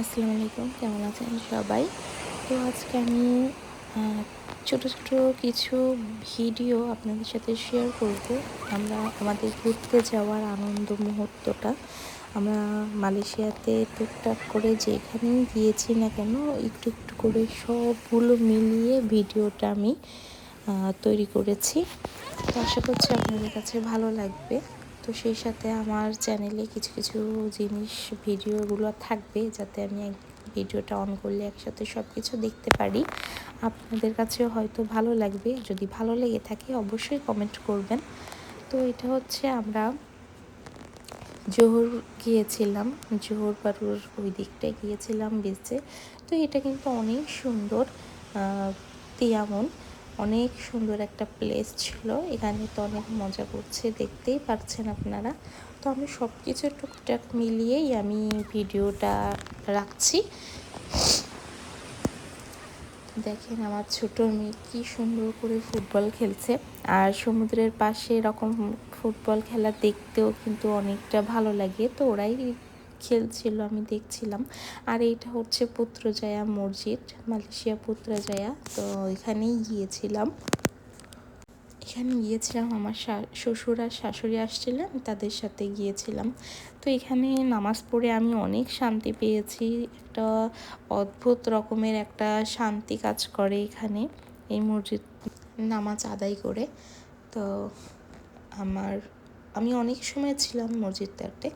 আসসালামু আলাইকুম, কেমন আছেন সবাই? তো আজকে আমি ছোট ছোট কিছু ভিডিও আপনাদের সাথে শেয়ার করব। আমরা আমাদের ঘুরতে যাওয়ার আনন্দ মুহূর্তটা আমরা মালয়েশিয়াতে টুকটাক করে যেখানেই গিয়েছি না কেন, একটু একটু করে সবগুলো মিলিয়ে ভিডিওটা আমি তৈরি করেছি। তো আশা করছি আপনাদের কাছে ভালো লাগবে। তো সেই সাথে আমার চ্যানেলে কিছু কিছু জিনিস ভিডিওগুলো থাকবে, যাতে আমি ভিডিওটা অন করলে একসাথে সব কিছু দেখতে পারি। আপনাদের কাছেও হয়তো ভালো লাগবে। যদি ভালো লেগে থাকে অবশ্যই কমেন্ট করবেন। তো এটা হচ্ছে আমরা জোহর গিয়েছিলাম, জোহর বারুর ওই দিকটায় গিয়েছিলাম বিচে। তো এটা কিন্তু অনেক সুন্দর, তিয়ামন অনেক সুন্দর একটা প্লেস ছিল। এখানে তো অনেক মজা করছে, দেখতেই পাচ্ছেন আপনারা। তো আমি সব কিছু টুকটাক মিলিয়েই আমি ভিডিওটা রাখছি। দেখেন আমার ছোট মেয়ে কি সুন্দর করে ফুটবল খেলছে। আর সমুদ্রের পাশে এরকম ফুটবল খেলা দেখতেও কিন্তু অনেকটা ভালো লাগে। তো ওরাই খেলছিল, আমি দেখছিলাম। আর এইটা হচ্ছে পুত্রজায়া মসজিদ, মালয়েশিয়া পুত্রজায়া। তো এখানেই গিয়েছিলাম। আমার শ্বশুর আর শাশুড়ি আসছিলেন, তাদের সাথে গিয়েছিলাম। তো এখানে নামাজ পড়ে আমি অনেক শান্তি পেয়েছি। একটা অদ্ভুত রকমের একটা শান্তি কাজ করে এখানে এই মসজিদ নামাজ আদায় করে। তো আমি অনেক সময় ছিলাম মসজিদটাতে।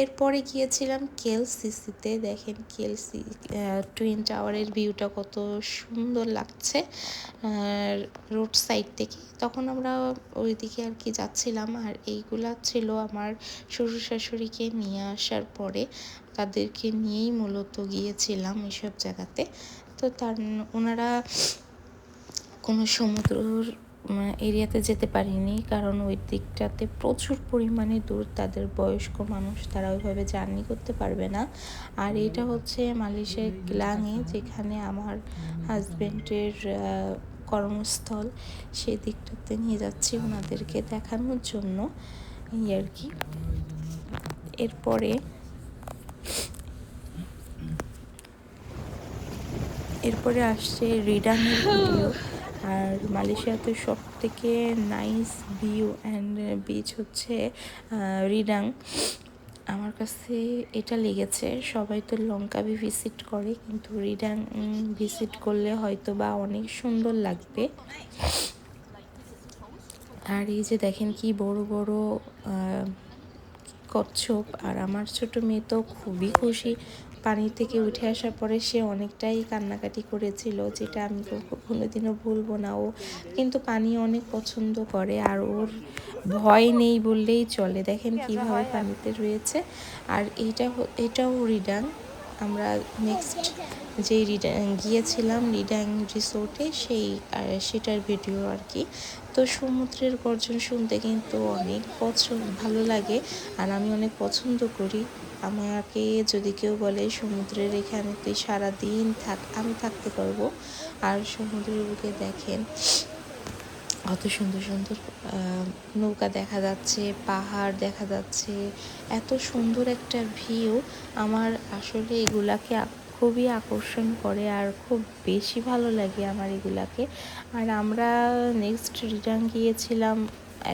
এরপরে গিয়েছিলাম কেএলসিসিতে। দেখেন কেএলসি টুইন টাওয়ারের ভিউটা কত সুন্দর লাগছে রোড সাইড থেকে। তখন আমরা ওইদিকে আর কি যাচ্ছিলাম। আর এইগুলা ছিল আমার শ্বশুর শাশুড়িকে নিয়ে আসার পরে, তাদেরকে নিয়েই মূলত গিয়েছিলাম এসব জায়গাতে। তো ওনারা কোনো সমুদ্র এরিয়াতে যেতে পারিনি, কারণ ওই দিকটাতে প্রচুর পরিমাণে দূর। তাদের বয়স্ক মানুষ, তারা ওইভাবে জার্নি করতে পারবে না। আর এটা হচ্ছে মালয়েশিয়ার ক্লাংয়ে, যেখানে আমার হাজব্যান্ডের কর্মস্থল। সেই দিকটাতে নিয়ে যাচ্ছি ওনাদেরকে দেখানোর জন্য, এই আর কি। এরপরে আসছে রিডাংয়ের ভিডিও। আর মালয়েশিয়াতে সব থেকে নাইস ভিউ অ্যান্ড বিচ হচ্ছে রিডাং। আমার কাছে এটা লেগেছে। সবাই তো লঙ্কাবি ভিজিট করে, কিন্তু রিডাং ভিজিট করলে হয়তো বা অনেক সুন্দর লাগবে। আর এই যে দেখেন কি বড় বড় কচ্ছপ। আর আমার ছোট মেয়ে তো খুবই খুশি। পানি থেকে উঠে আসার পরে সে অনেকটাই কান্নাকাটি করেছিল, যেটা আমি কোনোদিনও ভুলবো না। ও কিন্তু পানি অনেক পছন্দ করে, আর ওর ভয় নেই বললেই চলে। দেখেন কিভাবে পানিতে রয়েছে। আর এটাও রিডাং। আমরা নেক্সট যে গিয়েছিলাম রিডাং রিসোর্টে, সেটার ভিডিও আর কি। তো সমুদ্রের গর্জন শুনতে কিন্তু অনেক ভালো লাগে, আর আমি অনেক পছন্দ করি। আমাকে যদি কেউ বলে সমুদ্রের এখানে তুই সারাদিন থাক, আমি থাকতে পারবো। আর সমুদ্রের বুকে দেখেন কত সুন্দর সুন্দর নৌকা দেখা যাচ্ছে, পাহাড় দেখা যাচ্ছে, এত সুন্দর একটা ভিউ। আমার আসলে এগুলাকে খুবই আকর্ষণ করে, আর খুব বেশি ভালো লাগে আমার এগুলাকে। আর আমরা নেক্সট রিটার্ন গিয়েছিলাম,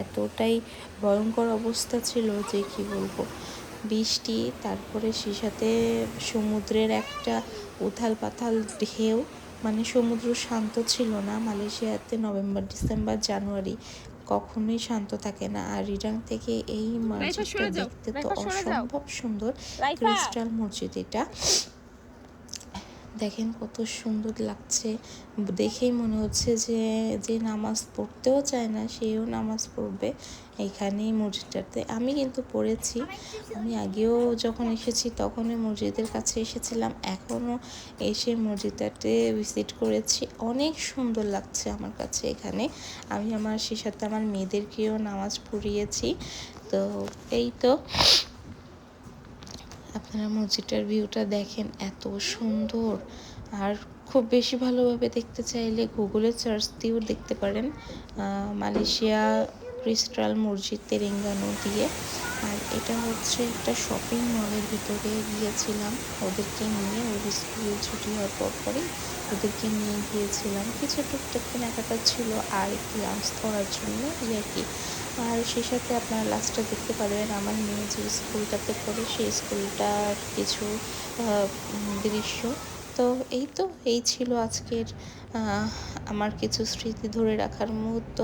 এতটাই ভয়ঙ্কর অবস্থা ছিল যে কি বলবো। বৃষ্টি, তারপরে সে সাথে সমুদ্রের একটা উথাল পাথাল ঢেউ। মানে সমুদ্র শান্ত ছিল না। মালয়েশিয়াতে নভেম্বর, ডিসেম্বর, জানুয়ারি কখনোই শান্ত থাকে না। আর রিডাং থেকে এই মসজিদটা দেখতে তো অসম্ভব সুন্দর। ক্রিস্টাল মসজিদ এটা। দেখেন কত সুন্দর লাগছে। দেখেই মনে হচ্ছে যে নামাজ পড়তেও চায় না, সেও নামাজ পড়বে এইখানেই মসজিদটাতে। আমি কিন্তু পড়েছি। আমি আগেও যখন এসেছি তখন মসজিদের কাছে এসেছিলাম, এখনও এসে মসজিদটাতে ভিজিট করেছি। অনেক সুন্দর লাগছে আমার কাছে এখানে। আমি সে সাথে আমার মেয়েদেরকেও নামাজ পড়িয়েছি। তো এই তো আপনারা মসজিদটার ভিউটা দেখেন, এত সুন্দর। আর খুব বেশি ভালোভাবে দেখতে চাইলে গুগলে সার্চ দিয়েও দেখতে পারেন। মালয়েশিয়া ক্রিস্টাল মসজিদ তেরেঙ্গানো দিয়ে। আর এটা হচ্ছে একটা শপিং মলের ভিতরে গিয়েছিলাম ওদেরকে নিয়ে, ওর স্কুল ছুটি হওয়ার পরে ওদেরকে নিয়ে গিয়েছিলাম। কিছু টুকটাক কেনাকাটা ছিল আর একটু লাঞ্চ করার জন্য এই আর কি। আর সেই সাথে আপনারা লাস্টে দেখতে পারবেন আমার মেয়ে যে স্কুলটাতে পড়ে সেই স্কুলটার কিছু দৃশ্য। তো এই ছিল আজকের আমার কিছু স্মৃতি ধরে রাখার মুহূর্ত।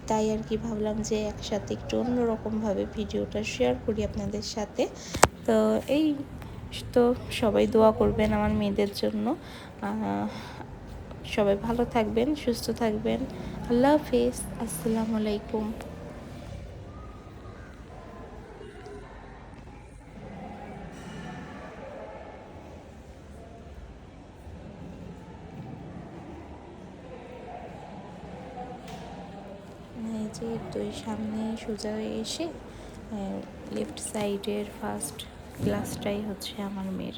তাই আর কি ভাবলাম যে একসাথে একটু অন্যরকমভাবে ভিডিওটা শেয়ার করি আপনাদের সাথে। তো এই তো সবাই দোয়া করবেন আমার মেয়েদের জন্য। সবাই ভালো থাকবেন, সুস্থ থাকবেন। আল্লাহ হাফেজ, আসসালামু আলাইকুম। এই যে তুই সামনে সোজা এসে লেফট সাইডের ফার্স্ট ক্লাসটাই হচ্ছে আমার মেয়ের।